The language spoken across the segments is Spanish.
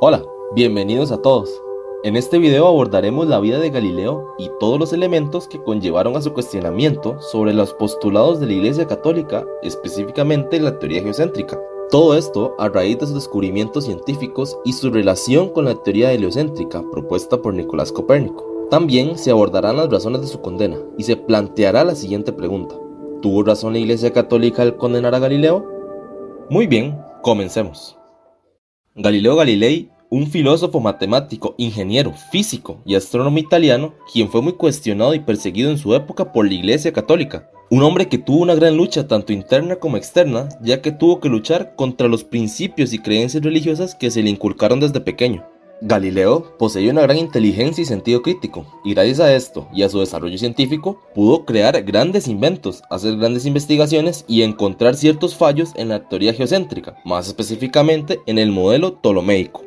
Hola, bienvenidos a todos. En este video abordaremos la vida de Galileo y todos los elementos que conllevaron a su cuestionamiento sobre los postulados de la Iglesia Católica, específicamente la teoría geocéntrica. Todo esto a raíz de sus descubrimientos científicos y su relación con la teoría heliocéntrica propuesta por Nicolás Copérnico. También se abordarán las razones de su condena y se planteará la siguiente pregunta: ¿tuvo razón la Iglesia Católica al condenar a Galileo? Muy bien, comencemos. Galileo Galilei, un filósofo, matemático, ingeniero, físico y astrónomo italiano, quien fue muy cuestionado y perseguido en su época por la Iglesia Católica. Un hombre que tuvo una gran lucha tanto interna como externa, ya que tuvo que luchar contra los principios y creencias religiosas que se le inculcaron desde pequeño. Galileo poseía una gran inteligencia y sentido crítico, y gracias a esto y a su desarrollo científico, pudo crear grandes inventos, hacer grandes investigaciones y encontrar ciertos fallos en la teoría geocéntrica, más específicamente en el modelo ptolomeico.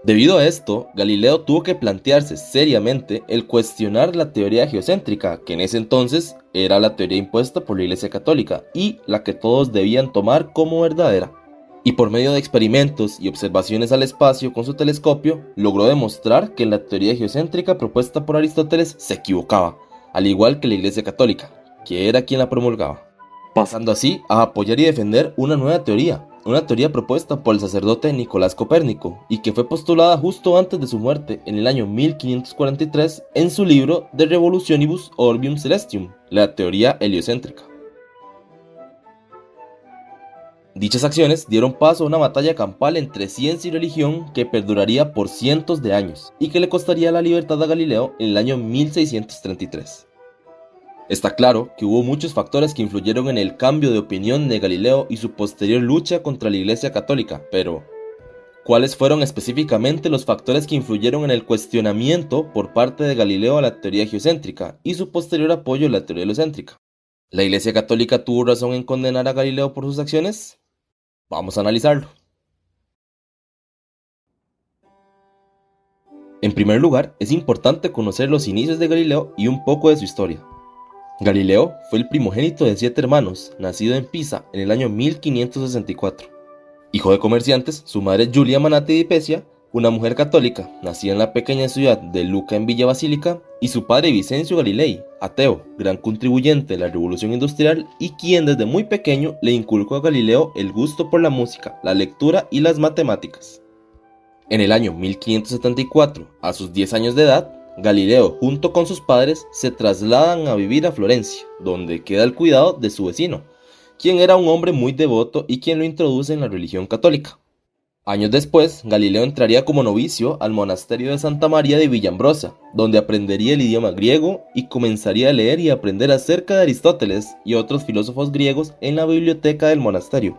Debido a esto, Galileo tuvo que plantearse seriamente el cuestionar la teoría geocéntrica, que en ese entonces era la teoría impuesta por la Iglesia Católica y la que todos debían tomar como verdadera. Y por medio de experimentos y observaciones al espacio con su telescopio, logró demostrar que la teoría geocéntrica propuesta por Aristóteles se equivocaba, al igual que la Iglesia Católica, que era quien la promulgaba, pasando así a apoyar y defender una nueva teoría, una teoría propuesta por el sacerdote Nicolás Copérnico y que fue postulada justo antes de su muerte en el año 1543 en su libro De Revolutionibus Orbium Celestium, la teoría heliocéntrica. Dichas acciones dieron paso a una batalla campal entre ciencia y religión que perduraría por cientos de años y que le costaría la libertad a Galileo en el año 1633. Está claro que hubo muchos factores que influyeron en el cambio de opinión de Galileo y su posterior lucha contra la Iglesia Católica, pero ¿cuáles fueron específicamente los factores que influyeron en el cuestionamiento por parte de Galileo a la teoría geocéntrica y su posterior apoyo a la teoría heliocéntrica? ¿La Iglesia Católica tuvo razón en condenar a Galileo por sus acciones? Vamos a analizarlo. En primer lugar, es importante conocer los inicios de Galileo y un poco de su historia. Galileo fue el primogénito de 7 hermanos, nacido en Pisa en el año 1564. Hijo de comerciantes, su madre Giulia Manati di Pesia, una mujer católica, nacida en la pequeña ciudad de Lucca en Villa Basílica, y su padre Vicencio Galilei, ateo, gran contribuyente de la revolución industrial y quien desde muy pequeño le inculcó a Galileo el gusto por la música, la lectura y las matemáticas. En el año 1574, a sus 10 años de edad, Galileo junto con sus padres se trasladan a vivir a Florencia, donde queda al cuidado de su vecino, quien era un hombre muy devoto y quien lo introduce en la religión católica. Años después, Galileo entraría como novicio al monasterio de Santa María de Villambrosa, donde aprendería el idioma griego y comenzaría a leer y aprender acerca de Aristóteles y otros filósofos griegos en la biblioteca del monasterio.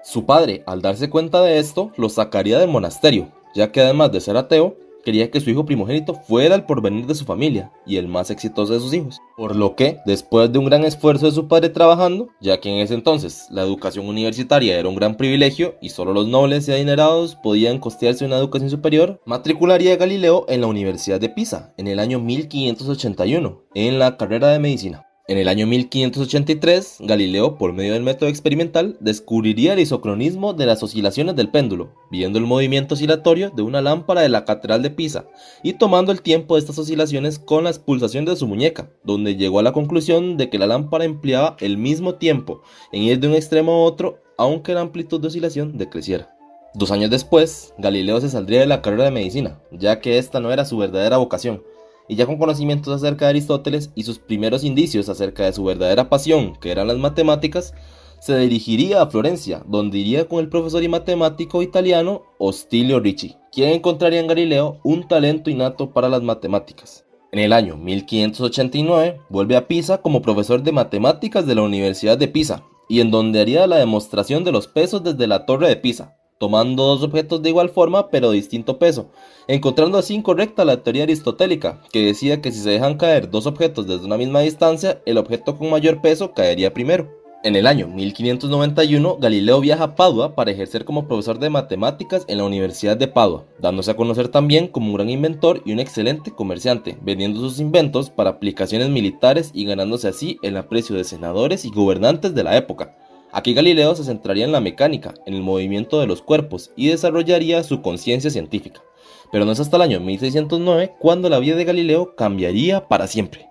Su padre, al darse cuenta de esto, lo sacaría del monasterio, ya que además de ser ateo, quería que su hijo primogénito fuera el porvenir de su familia y el más exitoso de sus hijos. Por lo que, después de un gran esfuerzo de su padre trabajando, ya que en ese entonces la educación universitaria era un gran privilegio y solo los nobles y adinerados podían costearse una educación superior, matricularía a Galileo en la Universidad de Pisa en el año 1581, en la carrera de medicina. En el año 1583, Galileo, por medio del método experimental, descubriría el isocronismo de las oscilaciones del péndulo, viendo el movimiento oscilatorio de una lámpara de la Catedral de Pisa y tomando el tiempo de estas oscilaciones con la pulsaciones de su muñeca, donde llegó a la conclusión de que la lámpara empleaba el mismo tiempo en ir de un extremo a otro, aunque la amplitud de oscilación decreciera. 2 años después, Galileo se saldría de la carrera de medicina, ya que esta no era su verdadera vocación, y ya con conocimientos acerca de Aristóteles y sus primeros indicios acerca de su verdadera pasión, que eran las matemáticas, se dirigiría a Florencia, donde iría con el profesor y matemático italiano Ostilio Ricci, quien encontraría en Galileo un talento innato para las matemáticas. En el año 1589 vuelve a Pisa como profesor de matemáticas de la Universidad de Pisa, y en donde haría la demostración de los pesos desde la Torre de Pisa, tomando 2 objetos de igual forma pero de distinto peso, encontrando así incorrecta la teoría aristotélica, que decía que si se dejan caer 2 objetos desde una misma distancia, el objeto con mayor peso caería primero. En el año 1591, Galileo viaja a Padua para ejercer como profesor de matemáticas en la Universidad de Padua, dándose a conocer también como un gran inventor y un excelente comerciante, vendiendo sus inventos para aplicaciones militares y ganándose así el aprecio de senadores y gobernantes de la época. Aquí Galileo se centraría en la mecánica, en el movimiento de los cuerpos y desarrollaría su conciencia científica. Pero no es hasta el año 1609 cuando la vida de Galileo cambiaría para siempre.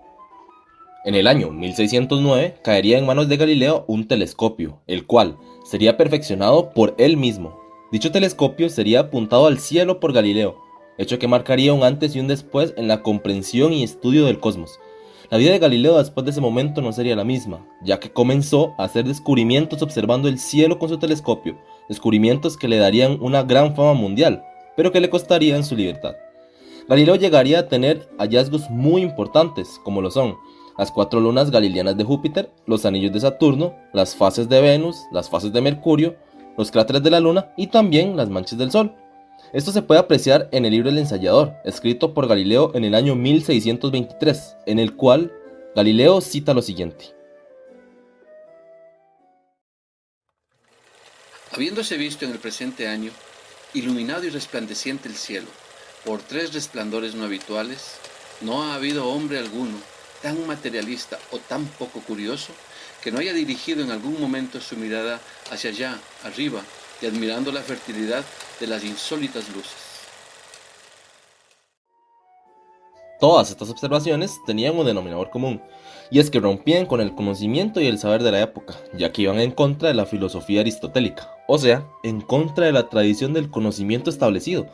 En el año 1609 caería en manos de Galileo un telescopio, el cual sería perfeccionado por él mismo. Dicho telescopio sería apuntado al cielo por Galileo, hecho que marcaría un antes y un después en la comprensión y estudio del cosmos. La vida de Galileo después de ese momento no sería la misma, ya que comenzó a hacer descubrimientos observando el cielo con su telescopio, descubrimientos que le darían una gran fama mundial, pero que le costarían su libertad. Galileo llegaría a tener hallazgos muy importantes, como lo son las 4 lunas galileanas de Júpiter, los anillos de Saturno, las fases de Venus, las fases de Mercurio, los cráteres de la Luna y también las manchas del Sol. Esto se puede apreciar en el libro El Ensayador, escrito por Galileo en el año 1623, en el cual Galileo cita lo siguiente. Habiéndose visto en el presente año, iluminado y resplandeciente el cielo, por 3 resplandores no habituales, no ha habido hombre alguno tan materialista o tan poco curioso que no haya dirigido en algún momento su mirada hacia allá, arriba, y admirando la fertilidad de las insólitas luces. Todas estas observaciones tenían un denominador común, y es que rompían con el conocimiento y el saber de la época, ya que iban en contra de la filosofía aristotélica, o sea, en contra de la tradición del conocimiento establecido,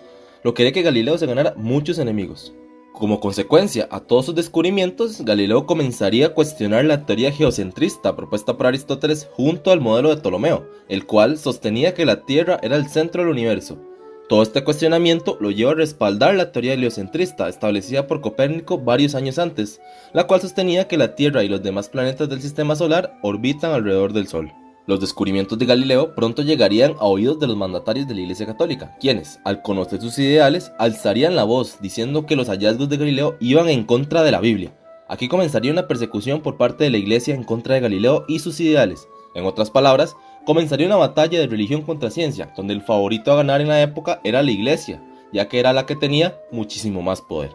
lo que haría que Galileo se ganara muchos enemigos. Como consecuencia a todos sus descubrimientos, Galileo comenzaría a cuestionar la teoría geocentrista propuesta por Aristóteles junto al modelo de Ptolomeo, el cual sostenía que la Tierra era el centro del universo. Todo este cuestionamiento lo lleva a respaldar la teoría heliocentrista establecida por Copérnico varios años antes, la cual sostenía que la Tierra y los demás planetas del sistema solar orbitan alrededor del Sol. Los descubrimientos de Galileo pronto llegarían a oídos de los mandatarios de la Iglesia Católica, quienes, al conocer sus ideales, alzarían la voz diciendo que los hallazgos de Galileo iban en contra de la Biblia. Aquí comenzaría una persecución por parte de la Iglesia en contra de Galileo y sus ideales. En otras palabras, comenzaría una batalla de religión contra ciencia, donde el favorito a ganar en la época era la Iglesia, ya que era la que tenía muchísimo más poder.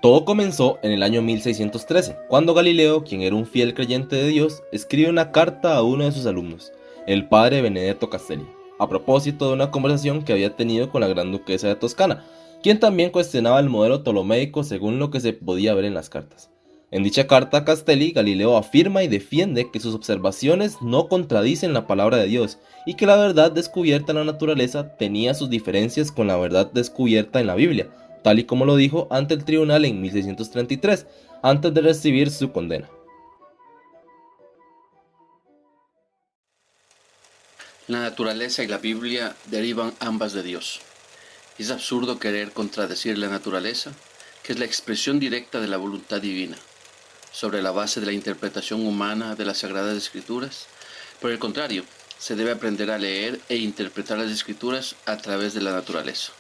Todo comenzó en el año 1613, cuando Galileo, quien era un fiel creyente de Dios, escribe una carta a uno de sus alumnos, el padre Benedetto Castelli, a propósito de una conversación que había tenido con la gran duquesa de Toscana, quien también cuestionaba el modelo ptolomeico según lo que se podía ver en las cartas. En dicha carta a Castelli, Galileo afirma y defiende que sus observaciones no contradicen la palabra de Dios y que la verdad descubierta en la naturaleza tenía sus diferencias con la verdad descubierta en la Biblia, tal y como lo dijo ante el tribunal en 1633, antes de recibir su condena. La naturaleza y la Biblia derivan ambas de Dios. Es absurdo querer contradecir la naturaleza, que es la expresión directa de la voluntad divina, sobre la base de la interpretación humana de las Sagradas Escrituras. Por el contrario, se debe aprender a leer e interpretar las Escrituras a través de la naturaleza.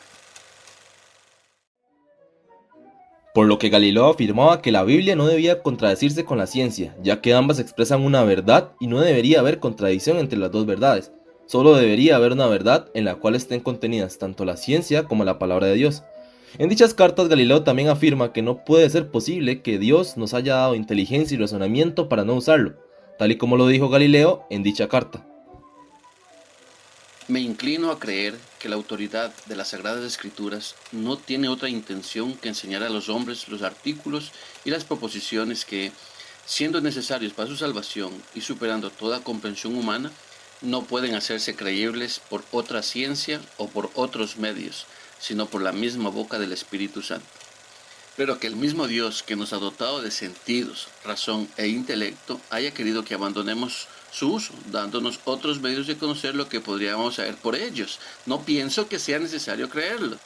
Por lo que Galileo afirmaba que la Biblia no debía contradecirse con la ciencia, ya que ambas expresan una verdad y no debería haber contradicción entre las dos verdades. Solo debería haber una verdad en la cual estén contenidas tanto la ciencia como la palabra de Dios. En dichas cartas, Galileo también afirma que no puede ser posible que Dios nos haya dado inteligencia y razonamiento para no usarlo, tal y como lo dijo Galileo en dicha carta. Me inclino a creer que la autoridad de las Sagradas Escrituras no tiene otra intención que enseñar a los hombres los artículos y las proposiciones que, siendo necesarios para su salvación y superando toda comprensión humana, no pueden hacerse creíbles por otra ciencia o por otros medios, sino por la misma boca del Espíritu Santo. Pero que el mismo Dios que nos ha dotado de sentidos, razón e intelecto haya querido que abandonemos su uso, dándonos otros medios de conocer lo que podríamos saber por ellos. No pienso que sea necesario creerlo.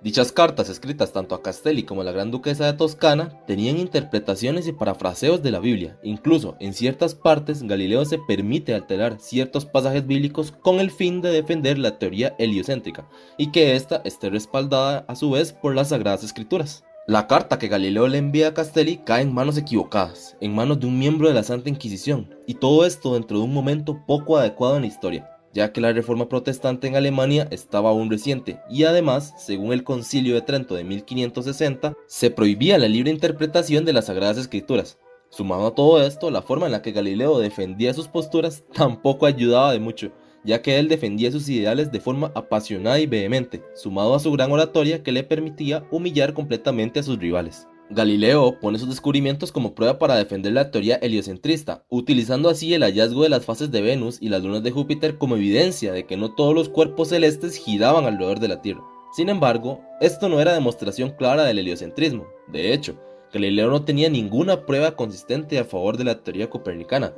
Dichas cartas, escritas tanto a Castelli como a la gran duquesa de Toscana, tenían interpretaciones y parafraseos de la Biblia. Incluso, en ciertas partes, Galileo se permite alterar ciertos pasajes bíblicos con el fin de defender la teoría heliocéntrica, y que ésta esté respaldada a su vez por las Sagradas Escrituras. La carta que Galileo le envía a Castelli cae en manos equivocadas, en manos de un miembro de la Santa Inquisición, y todo esto dentro de un momento poco adecuado en la historia, ya que la reforma protestante en Alemania estaba aún reciente, y además, según el Concilio de Trento de 1560, se prohibía la libre interpretación de las Sagradas Escrituras. Sumado a todo esto, la forma en la que Galileo defendía sus posturas tampoco ayudaba de mucho, ya que él defendía sus ideales de forma apasionada y vehemente, sumado a su gran oratoria que le permitía humillar completamente a sus rivales. Galileo pone sus descubrimientos como prueba para defender la teoría heliocentrista, utilizando así el hallazgo de las fases de Venus y las lunas de Júpiter como evidencia de que no todos los cuerpos celestes giraban alrededor de la Tierra. Sin embargo, esto no era demostración clara del heliocentrismo. De hecho, Galileo no tenía ninguna prueba consistente a favor de la teoría copernicana.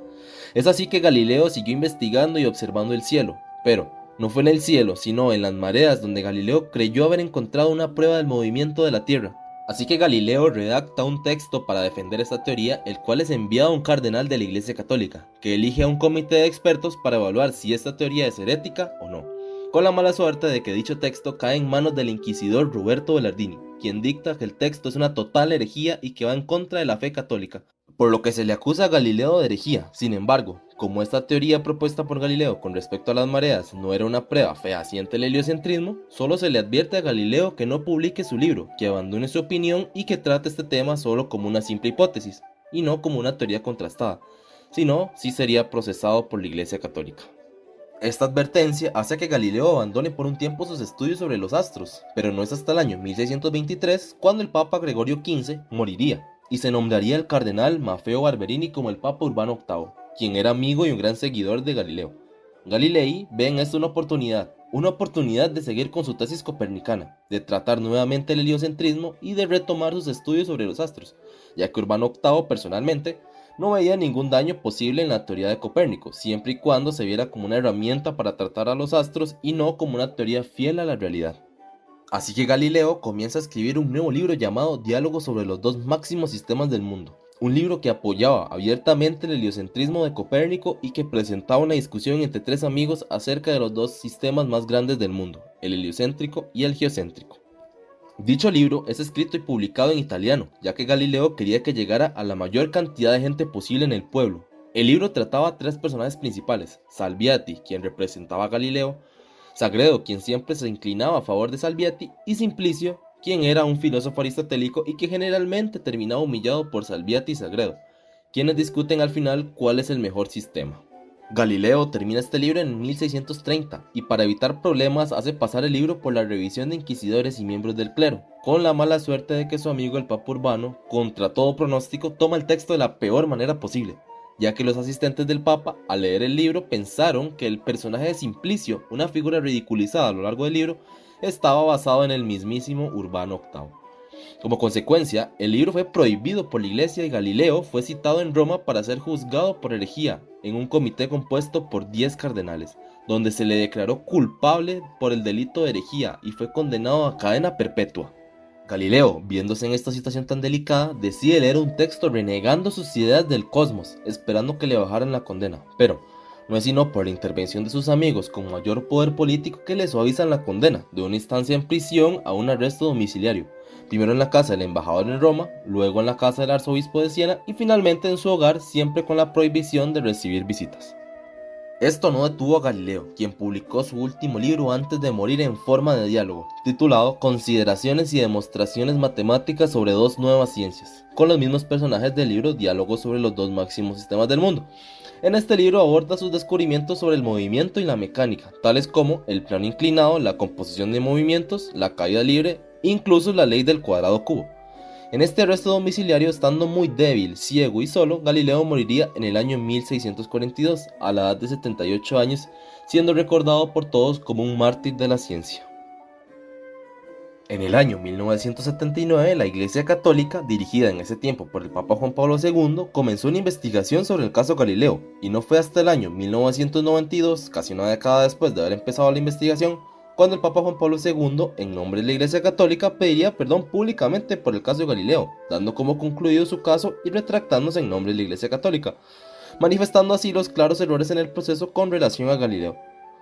Es así que Galileo siguió investigando y observando el cielo, pero no fue en el cielo, sino en las mareas donde Galileo creyó haber encontrado una prueba del movimiento de la Tierra. Así que Galileo redacta un texto para defender esta teoría, el cual es enviado a un cardenal de la Iglesia Católica, que elige a un comité de expertos para evaluar si esta teoría es herética o no, con la mala suerte de que dicho texto cae en manos del inquisidor Roberto Bellardini, quien dicta que el texto es una total herejía y que va en contra de la fe católica, por lo que se le acusa a Galileo de herejía. Sin embargo, como esta teoría propuesta por Galileo con respecto a las mareas no era una prueba fehaciente del heliocentrismo, solo se le advierte a Galileo que no publique su libro, que abandone su opinión y que trate este tema solo como una simple hipótesis, y no como una teoría contrastada, sino sí sería procesado por la Iglesia Católica. Esta advertencia hace que Galileo abandone por un tiempo sus estudios sobre los astros, pero no es hasta el año 1623 cuando el Papa Gregorio XV moriría, y se nombraría el cardenal Maffeo Barberini como el Papa Urbano VIII, quien era amigo y un gran seguidor de Galileo. Galilei ve en esto una oportunidad de seguir con su tesis copernicana, de tratar nuevamente el heliocentrismo y de retomar sus estudios sobre los astros, ya que Urbano VIII personalmente no veía ningún daño posible en la teoría de Copérnico, siempre y cuando se viera como una herramienta para tratar a los astros y no como una teoría fiel a la realidad. Así que Galileo comienza a escribir un nuevo libro llamado Diálogos sobre los dos máximos sistemas del mundo, un libro que apoyaba abiertamente el heliocentrismo de Copérnico y que presentaba una discusión entre tres amigos acerca de los dos sistemas más grandes del mundo, el heliocéntrico y el geocéntrico. Dicho libro es escrito y publicado en italiano, ya que Galileo quería que llegara a la mayor cantidad de gente posible en el pueblo. El libro trataba a tres personajes principales: Salviati, quien representaba a Galileo; Sagredo, quien siempre se inclinaba a favor de Salviati; y Simplicio, quien era un filósofo aristotélico y que generalmente terminaba humillado por Salviati y Sagredo, quienes discuten al final cuál es el mejor sistema. Galileo termina este libro en 1630 y para evitar problemas hace pasar el libro por la revisión de inquisidores y miembros del clero, con la mala suerte de que su amigo el Papa Urbano, contra todo pronóstico, toma el texto de la peor manera posible, ya que los asistentes del Papa, al leer el libro, pensaron que el personaje de Simplicio, una figura ridiculizada a lo largo del libro, estaba basado en el mismísimo Urbano VIII. Como consecuencia, el libro fue prohibido por la Iglesia y Galileo fue citado en Roma para ser juzgado por herejía en un comité compuesto por 10 cardenales, donde se le declaró culpable por el delito de herejía y fue condenado a cadena perpetua. Galileo, viéndose en esta situación tan delicada, decide leer un texto renegando sus ideas del cosmos, esperando que le bajaran la condena, pero no es sino por la intervención de sus amigos con mayor poder político que le suavizan la condena, de una instancia en prisión a un arresto domiciliario, primero en la casa del embajador en Roma, luego en la casa del arzobispo de Siena y finalmente en su hogar, siempre con la prohibición de recibir visitas. Esto no detuvo a Galileo, quien publicó su último libro antes de morir en forma de diálogo, titulado Consideraciones y demostraciones matemáticas sobre dos nuevas ciencias, con los mismos personajes del libro Diálogos sobre los dos máximos sistemas del mundo. En este libro aborda sus descubrimientos sobre el movimiento y la mecánica, tales como el plano inclinado, la composición de movimientos, la caída libre, incluso la ley del cuadrado cubo. En este arresto domiciliario, estando muy débil, ciego y solo, Galileo moriría en el año 1642, a la edad de 78 años, siendo recordado por todos como un mártir de la ciencia. En el año 1979, la Iglesia Católica, dirigida en ese tiempo por el Papa Juan Pablo II, comenzó una investigación sobre el caso Galileo, y no fue hasta el año 1992, casi una década después de haber empezado la investigación, cuando el Papa Juan Pablo II, en nombre de la Iglesia Católica, pediría perdón públicamente por el caso de Galileo, dando como concluido su caso y retractándose en nombre de la Iglesia Católica, manifestando así los claros errores en el proceso con relación a Galileo.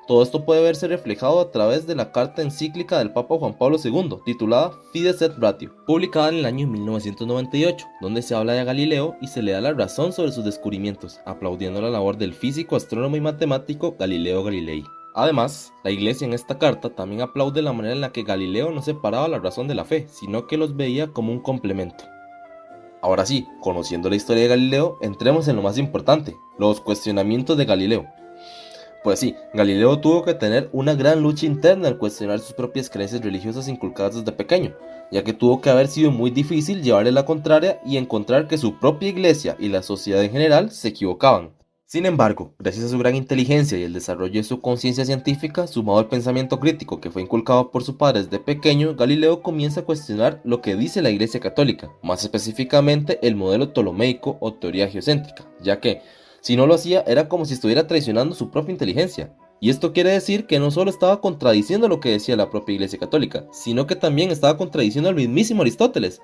Todo esto puede verse reflejado a través de la carta encíclica del Papa Juan Pablo II, titulada Fides et Ratio, publicada en el año 1998, donde se habla de Galileo y se le da la razón sobre sus descubrimientos, aplaudiendo la labor del físico, astrónomo y matemático Galileo Galilei. Además, la Iglesia en esta carta también aplaude la manera en la que Galileo no separaba la razón de la fe, sino que los veía como un complemento. Ahora sí, conociendo la historia de Galileo, entremos en lo más importante, los cuestionamientos de Galileo. Pues sí, Galileo tuvo que tener una gran lucha interna al cuestionar sus propias creencias religiosas inculcadas desde pequeño, ya que tuvo que haber sido muy difícil llevarle la contraria y encontrar que su propia iglesia y la sociedad en general se equivocaban. Sin embargo, gracias a su gran inteligencia y el desarrollo de su conciencia científica, sumado al pensamiento crítico que fue inculcado por su padre desde pequeño, Galileo comienza a cuestionar lo que dice la Iglesia Católica, más específicamente el modelo ptolomeico o teoría geocéntrica, ya que, si no lo hacía, era como si estuviera traicionando su propia inteligencia. Y esto quiere decir que no solo estaba contradiciendo lo que decía la propia Iglesia Católica, sino que también estaba contradiciendo al mismísimo Aristóteles,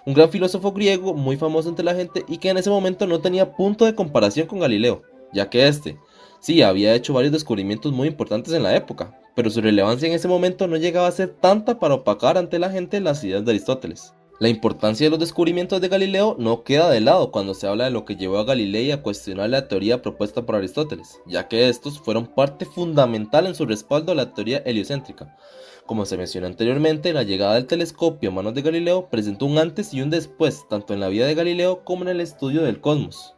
un gran filósofo griego muy famoso entre la gente y que en ese momento no tenía punto de comparación con Galileo, ya que sí, había hecho varios descubrimientos muy importantes en la época, pero su relevancia en ese momento no llegaba a ser tanta para opacar ante la gente las ideas de Aristóteles. La importancia de los descubrimientos de Galileo no queda de lado cuando se habla de lo que llevó a Galilei a cuestionar la teoría propuesta por Aristóteles, ya que estos fueron parte fundamental en su respaldo a la teoría heliocéntrica. Como se mencionó anteriormente, la llegada del telescopio a manos de Galileo presentó un antes y un después, tanto en la vida de Galileo como en el estudio del cosmos.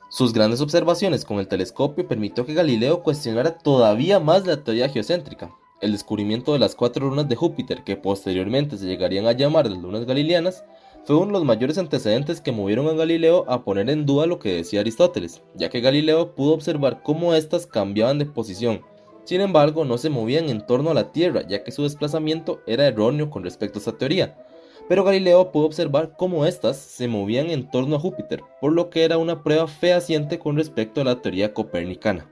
Sus grandes observaciones con el telescopio permitió que Galileo cuestionara todavía más la teoría geocéntrica. El descubrimiento de las 4 lunas de Júpiter, que posteriormente se llegarían a llamar las lunas galileanas, fue uno de los mayores antecedentes que movieron a Galileo a poner en duda lo que decía Aristóteles, ya que Galileo pudo observar cómo éstas cambiaban de posición. Sin embargo, no se movían en torno a la Tierra, ya que su desplazamiento era erróneo con respecto a esta teoría. Pero Galileo pudo observar cómo éstas se movían en torno a Júpiter, por lo que era una prueba fehaciente con respecto a la teoría copernicana.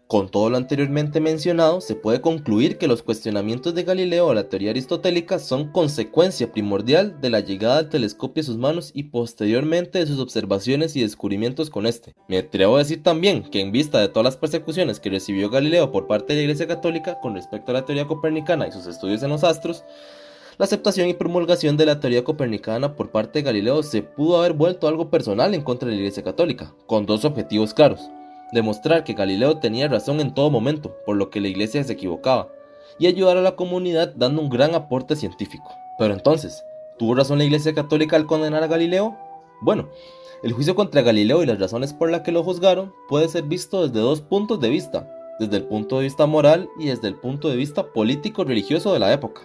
Con todo lo anteriormente mencionado, se puede concluir que los cuestionamientos de Galileo a la teoría aristotélica son consecuencia primordial de la llegada del telescopio a sus manos y posteriormente de sus observaciones y descubrimientos con este. Me atrevo a decir también que en vista de todas las persecuciones que recibió Galileo por parte de la Iglesia Católica con respecto a la teoría copernicana y sus estudios en los astros, la aceptación y promulgación de la teoría copernicana por parte de Galileo se pudo haber vuelto algo personal en contra de la Iglesia Católica, con dos objetivos claros: demostrar que Galileo tenía razón en todo momento, por lo que la Iglesia se equivocaba, y ayudar a la comunidad dando un gran aporte científico. Pero entonces, ¿tuvo razón la Iglesia Católica al condenar a Galileo? Bueno, el juicio contra Galileo y las razones por las que lo juzgaron puede ser visto desde dos puntos de vista, desde el punto de vista moral y desde el punto de vista político-religioso de la época.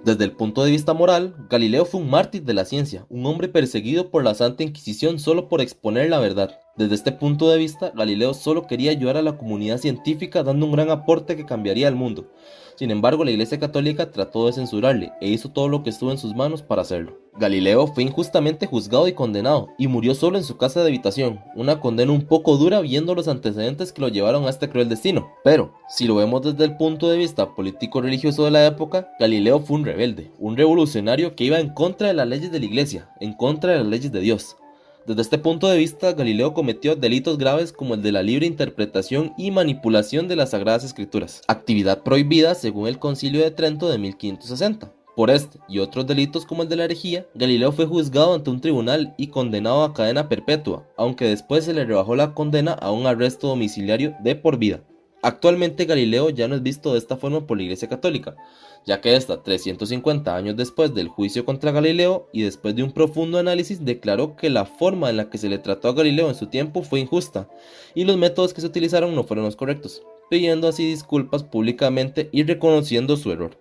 Desde el punto de vista moral, Galileo fue un mártir de la ciencia, un hombre perseguido por la Santa Inquisición solo por exponer la verdad. Desde este punto de vista, Galileo solo quería ayudar a la comunidad científica dando un gran aporte que cambiaría el mundo. Sin embargo, la Iglesia Católica trató de censurarle e hizo todo lo que estuvo en sus manos para hacerlo. Galileo fue injustamente juzgado y condenado, y murió solo en su casa de habitación, una condena un poco dura viendo los antecedentes que lo llevaron a este cruel destino. Pero, si lo vemos desde el punto de vista político-religioso de la época, Galileo fue un rebelde, un revolucionario que iba en contra de las leyes de la Iglesia, en contra de las leyes de Dios. Desde este punto de vista, Galileo cometió delitos graves como el de la libre interpretación y manipulación de las Sagradas Escrituras, actividad prohibida según el Concilio de Trento de 1560. Por este y otros delitos como el de la herejía, Galileo fue juzgado ante un tribunal y condenado a cadena perpetua, aunque después se le rebajó la condena a un arresto domiciliario de por vida. Actualmente Galileo ya no es visto de esta forma por la Iglesia Católica, ya que esta, 350 años después del juicio contra Galileo y después de un profundo análisis, declaró que la forma en la que se le trató a Galileo en su tiempo fue injusta y los métodos que se utilizaron no fueron los correctos, pidiendo así disculpas públicamente y reconociendo su error.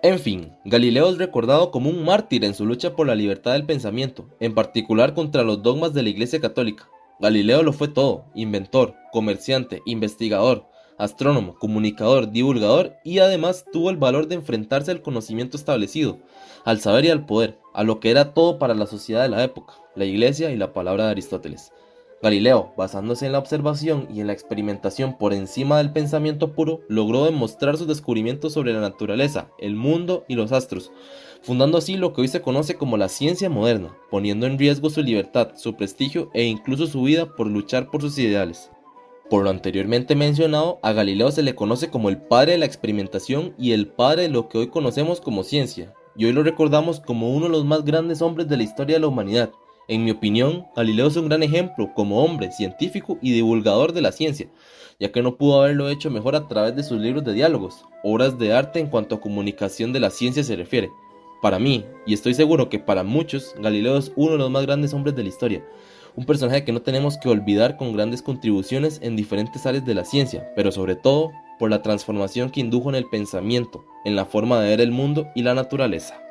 En fin, Galileo es recordado como un mártir en su lucha por la libertad del pensamiento, en particular contra los dogmas de la Iglesia Católica. Galileo lo fue todo: inventor, comerciante, investigador, astrónomo, comunicador, divulgador, y además tuvo el valor de enfrentarse al conocimiento establecido, al saber y al poder, a lo que era todo para la sociedad de la época, la Iglesia y la palabra de Aristóteles. Galileo, basándose en la observación y en la experimentación por encima del pensamiento puro, logró demostrar sus descubrimientos sobre la naturaleza, el mundo y los astros, fundando así lo que hoy se conoce como la ciencia moderna, poniendo en riesgo su libertad, su prestigio e incluso su vida por luchar por sus ideales. Por lo anteriormente mencionado, a Galileo se le conoce como el padre de la experimentación y el padre de lo que hoy conocemos como ciencia, y hoy lo recordamos como uno de los más grandes hombres de la historia de la humanidad, En mi opinión, Galileo es un gran ejemplo como hombre científico y divulgador de la ciencia, ya que no pudo haberlo hecho mejor a través de sus libros de diálogos, obras de arte en cuanto a comunicación de la ciencia se refiere. Para mí, y estoy seguro que para muchos, Galileo es uno de los más grandes hombres de la historia, un personaje que no tenemos que olvidar con grandes contribuciones en diferentes áreas de la ciencia, pero sobre todo por la transformación que indujo en el pensamiento, en la forma de ver el mundo y la naturaleza.